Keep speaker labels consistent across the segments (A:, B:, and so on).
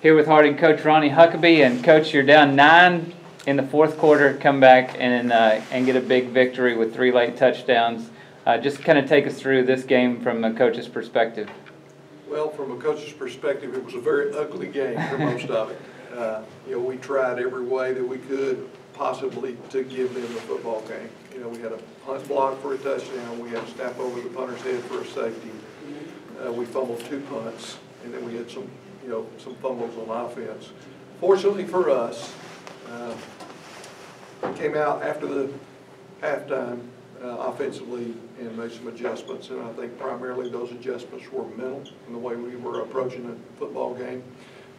A: Here with Harding coach Ronny Huckabee, and coach, you're down 9 in the fourth quarter, come back and get a big victory with 3 late touchdowns. Just kind of take us through this game from a coach's perspective.
B: Well, from a coach's perspective, it was a very ugly game for most of it. We tried every way that we could possibly to give them the football game. We had a punt block for a touchdown. We had a snap over the punter's head for a safety. We fumbled 2 punts, and then we had some fumbles on offense. Fortunately for us, we came out after the halftime offensively and made some adjustments, and I think primarily those adjustments were mental in the way we were approaching the football game.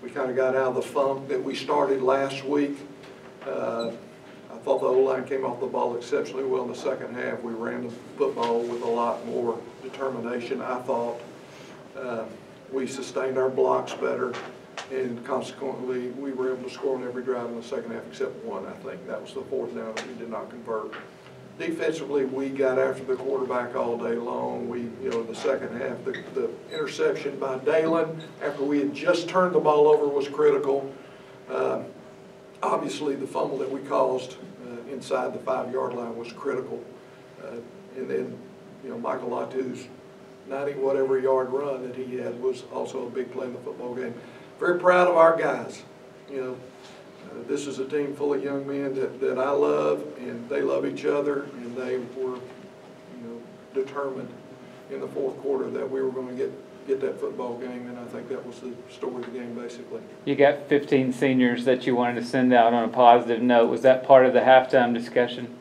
B: We kind of got out of the funk that we started last week. I thought the O-line came off the ball exceptionally well in the second half. We ran the football with a lot more determination, I thought. We sustained our blocks better, and consequently we were able to score on every drive in the second half except one, I think. That was the fourth down that we did not convert. Defensively, we got after the quarterback all day long. We, the second half, the interception by Dalen after we had just turned the ball over was critical. Obviously, the fumble that we caused inside the 5-yard line was critical. And then, Michael Latu's 90-whatever yard run that he had was also a big play in the football game. Very proud of our guys. This is a team full of young men that I love, and they love each other, and they were, determined in the fourth quarter that we were going to get that football game, and I think that was the story of the game, basically.
A: You got 15 seniors that you wanted to send out on a positive note. Was that part of the halftime discussion?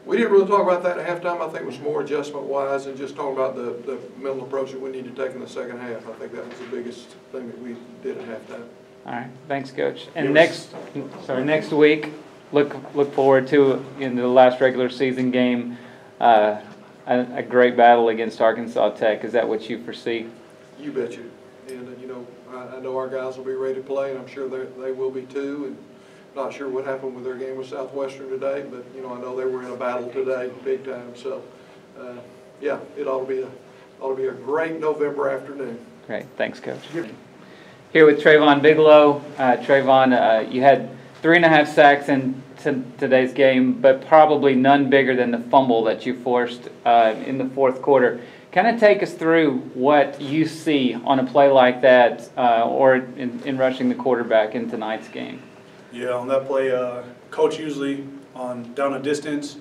B: We didn't really talk about that at halftime. I think it was more adjustment-wise and just talking about the mental approach that we need to take in the second half. I think that was the biggest thing that we did at halftime. All
A: right, thanks, Coach. And next week, look forward to in the last regular season game, a great battle against Arkansas Tech. Is that what you foresee?
B: You bet you. And I know our guys will be ready to play, and I'm sure they will be too. And not sure what happened with their game with Southwestern today, but I know they were in a battle today, big time. So, yeah, it ought to be a great November afternoon.
A: Great, thanks, Coach. Here with Trayvon Bigelow. Trayvon, you had 3.5 sacks in today's game, but probably none bigger than the fumble that you forced in the fourth quarter. Kind of take us through what you see on a play like that, or in rushing the quarterback in tonight's game.
C: Yeah, on that play, coach usually on down a distance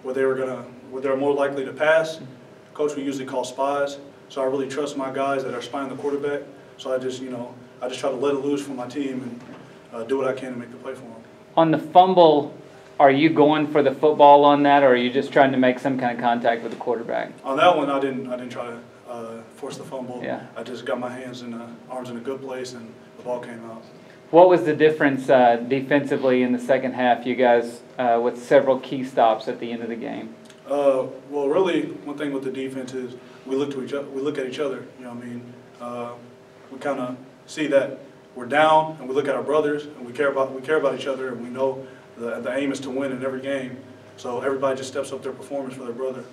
C: where they're more likely to pass, coach will usually call spies. So I really trust my guys that are spying the quarterback. So I just try to let it loose for my team and do what I can to make the play for them. On
A: the fumble, are you going for the football on that, or are you just trying to make some kind of contact with the quarterback?
C: On that one, I didn't try to force the fumble.
A: Yeah.
C: I just got my hands and arms in a good place, and the ball came out.
A: What was the difference defensively in the second half, you guys, with several key stops at the end of the game?
C: Well, really, one thing with the defense is we look at each other. We kind of see that we're down, and we look at our brothers, and we care about each other, and we know the aim is to win in every game. So everybody just steps up their performance for their brother.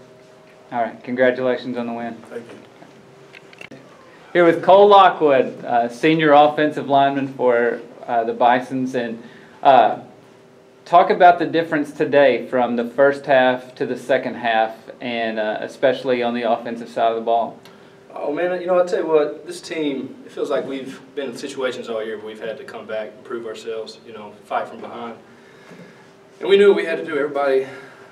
A: All right, congratulations on the win.
C: Thank you.
A: Here with Cole Lockwood, senior offensive lineman for the Bisons, and talk about the difference today from the first half to the second half, and especially on the offensive side of the ball.
D: Oh man, I'll tell you what, this team, it feels like we've been in situations all year where we've had to come back and prove ourselves, fight from behind. And we knew what we had to do. Everybody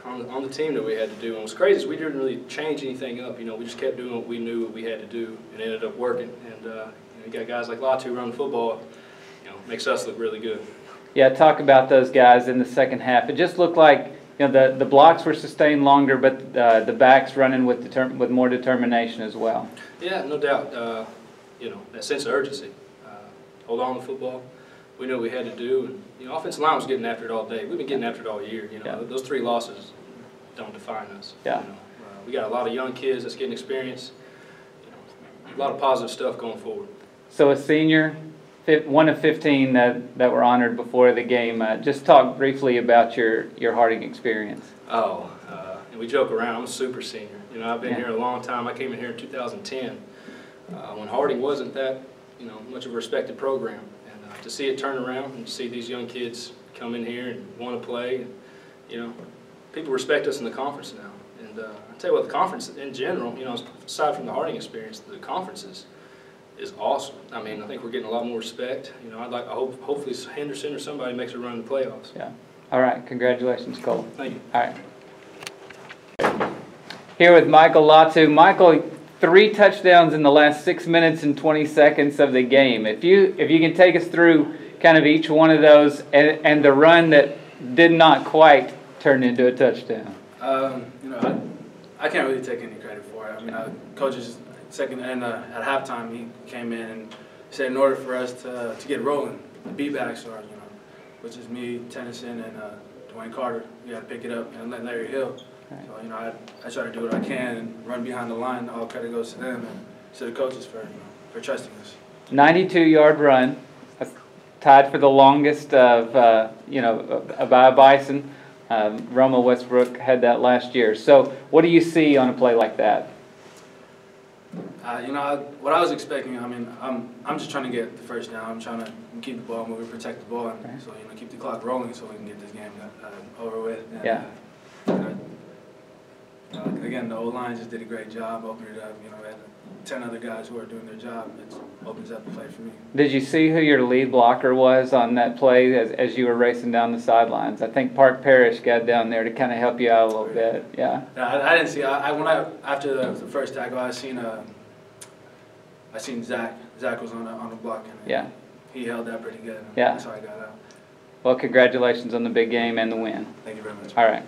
D: on the team knew what we had to do. And what's crazy is we didn't really change anything up. We just kept doing what we knew what we had to do, and it ended up working. And you got guys like Latu running the football, makes us look really good.
A: Yeah, talk about those guys in the second half. It just looked like the blocks were sustained longer, but the backs running with more determination as well.
D: Yeah, no doubt. That sense of urgency. Hold on to the football. We knew what we had to do, and offensive line was getting after it all day. We've been getting after it all year.
A: Yeah.
D: Those 3 losses don't define us.
A: Yeah.
D: We got a lot of young kids that's getting experience. A lot of positive stuff going forward.
A: So a senior, one of 15 that were honored before the game. Just talk briefly about your Harding experience.
D: And we joke around. I'm a super senior. I've been here a long time. I came in here in 2010 when Harding wasn't that much of a respected program. And to see it turn around and to see these young kids come in here and want to play, people respect us in the conference now. And I tell you what, the conference in general, aside from the Harding experience, the conference is awesome. I mean, I think we're getting a lot more respect. I hope hopefully Henderson or somebody makes a run in the playoffs.
A: Yeah. All right. Congratulations, Cole.
D: Thank you.
A: All right. Here with Michael Latu. Michael, 3 touchdowns in the last 6 minutes and 20 seconds of the game. If you can take us through kind of each one of those and the run that did not quite turn into a touchdown.
E: I can't really take any credit for it. I mean, coach's second and at halftime he came in and said in order for us to get rolling, the B-backs are which is me, Tennyson, and Dwayne Carter. We got to pick it up and let Larry Hill.
A: Right.
E: So I try to do what I can and run behind the line. All credit goes to them and to the coaches for trusting us. 92-yard
A: run, tied for the longest of by a Bison. Roma Westbrook had that last year. So what do you see on a play like that?
E: What I was expecting, I mean, I'm just trying to get the first down. I'm trying to keep the ball moving, protect the ball, and so keep the clock rolling so we can get this game over with. And,
A: yeah.
E: Again, the O-line just did a great job opening it up. We had 10 other guys who are doing their job. It opens up the play for me.
A: Did you see who your lead blocker was on that play as you were racing down the sidelines? I think Park Parrish got down there to kind of help you out a little bit. Yeah.
E: I didn't see. After the first tackle, I seen Zach. Zach was on the block, and he held that pretty good.
A: Yeah.
E: That's how I got out.
A: Well, congratulations on the big game and the win.
E: Thank you very much.
A: All right.